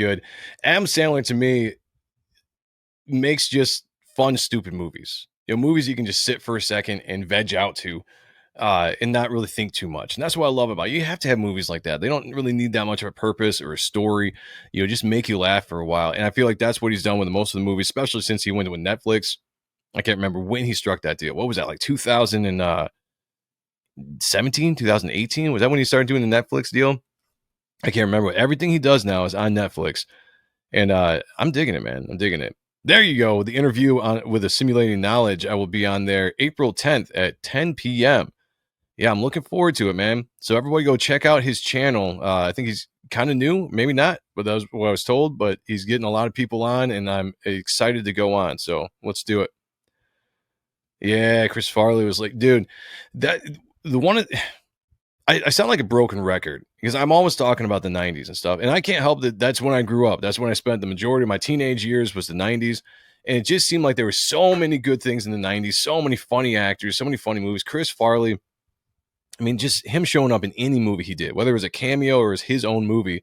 good. Adam Sandler to me makes just fun, stupid movies. Movies you can just sit for a second and veg out to, and not really think too much. And that's what I love about it. You have to have movies like that. They don't really need that much of a purpose or a story. Just make you laugh for a while. And I feel like that's what he's done with most of the movies, especially since he went with Netflix. I can't remember when he struck that deal. What was that, like 2017, 2018? Was that when he started doing the Netflix deal? I can't remember. Everything he does now is on Netflix. And I'm digging it, man. I'm digging it. There you go. The interview with a Simulating Knowledge. I will be on there April 10th at 10 p.m. Yeah, I'm looking forward to it, man. So everybody go check out his channel. I think he's kind of new, maybe not, but that was what I was told. But he's getting a lot of people on, and I'm excited to go on. So let's do it. Yeah, Chris Farley was like, dude, that the one. I sound like a broken record because I'm always talking about the 90s and stuff. And I can't help that. That's when I grew up. That's when I spent the majority of my teenage years was the 90s. And it just seemed like there were so many good things in the 90s, so many funny actors, so many funny movies. Chris Farley, I mean, just him showing up in any movie he did, whether it was a cameo or it was his own movie,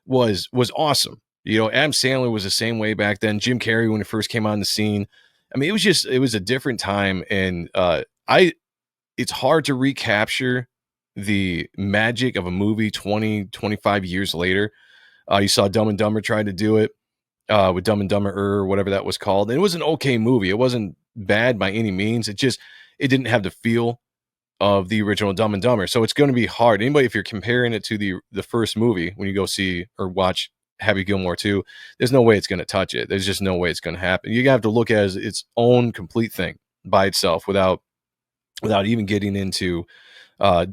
was awesome. Adam Sandler was the same way back then. Jim Carrey, when he first came on the scene. I mean, it was a different time. And it's hard to recapture the magic of a movie 20, 25 years later. You saw Dumb and Dumber try to do it with Dumb and Dumber or whatever that was called. And it was an okay movie. It wasn't bad by any means. It didn't have the feel of the original Dumb and Dumber. So it's going to be hard. Anybody, if you're comparing it to the first movie, when you go see or watch Happy Gilmore 2, there's no way it's going to touch it. There's just no way it's going to happen. You have to look at it as its own complete thing by itself without even getting into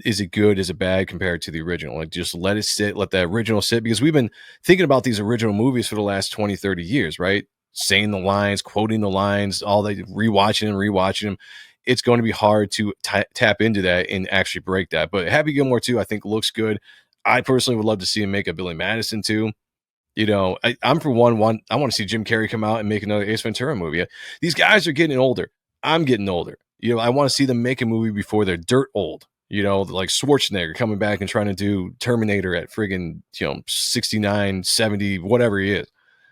is it good, is it bad compared to the original. Like, just let it sit, let the original sit, because we've been thinking about these original movies for the last 20, 30 years, right? Saying the lines, quoting the lines, all that, rewatching them. It's going to be hard to tap into that and actually break that. But Happy Gilmore 2, I think, looks good. I personally would love to see him make a Billy Madison too. I'm for one. I want to see Jim Carrey come out and make another Ace Ventura movie. These guys are getting older. I'm getting older. I want to see them make a movie before they're dirt old. Like Schwarzenegger coming back and trying to do Terminator at friggin', 69, 70, whatever he is.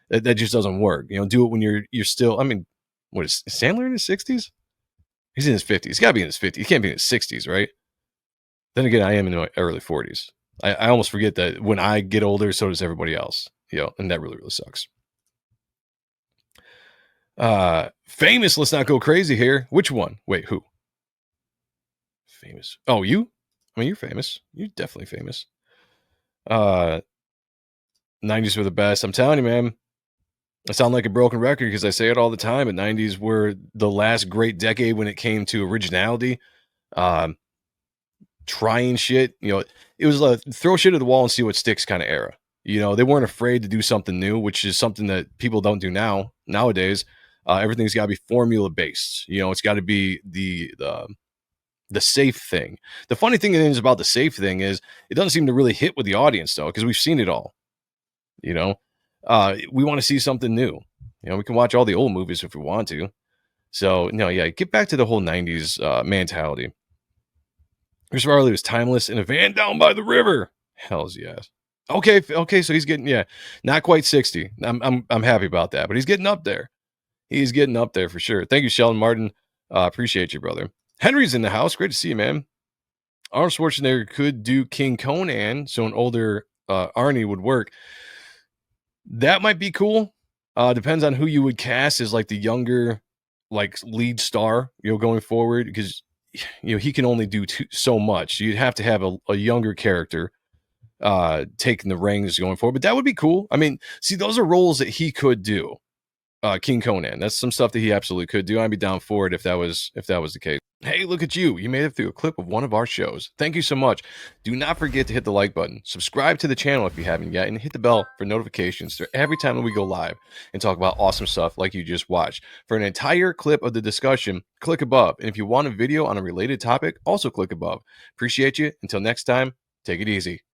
That just doesn't work. Do it when you're still, I mean, what is Sandler in his 60s? He's in his 50s. He's got to be in his 50s. He can't be in his 60s, right? Then again, I am in my early 40s. I almost forget that when I get older, so does everybody else. And that really, really sucks. Famous, let's not go crazy here. Which one? Wait, who? Famous. Oh, you? I mean, you're famous. You're definitely famous. 90s were the best. I'm telling you, man. I sound like a broken record because I say it all the time, but 90s were the last great decade when it came to originality. Trying shit. It was a throw shit at the wall and see what sticks kind of era. They weren't afraid to do something new, which is something that people don't do nowadays. Everything's got to be formula based. It's got to be the safe thing. The funny thing is about the safe thing is it doesn't seem to really hit with the audience though, because we've seen it all. We want to see something new. We can watch all the old movies if we want to. So get back to the whole 90s mentality. Chris Farley was timeless in a van down by the river. Hells yes. Okay, so he's getting not quite 60. I'm happy about that, but he's getting up there. He's getting up there for sure. Thank you, Sheldon Martin. Appreciate you, brother. Henry's in the house. Great to see you, man. Arnold Schwarzenegger could do King Conan, so an older Arnie would work. That might be cool. Depends on who you would cast as like the younger, like lead star, going forward, because he can only do so much. You'd have to have a younger character taking the reins going forward, but that would be cool. I mean, see, those are roles that he could do. King Conan, that's some stuff that he absolutely could do. I'd be down for it if that was the case. Hey, look at you made it through a clip of one of our shows. Thank you so much. Do not forget to hit the like button, subscribe to the channel if you haven't yet, and hit the bell for notifications for every time that we go live and talk about awesome stuff like you just watched. For an entire clip of the discussion, click above, and if you want a video on a related topic, also click above. Appreciate you. Until next time, take it easy.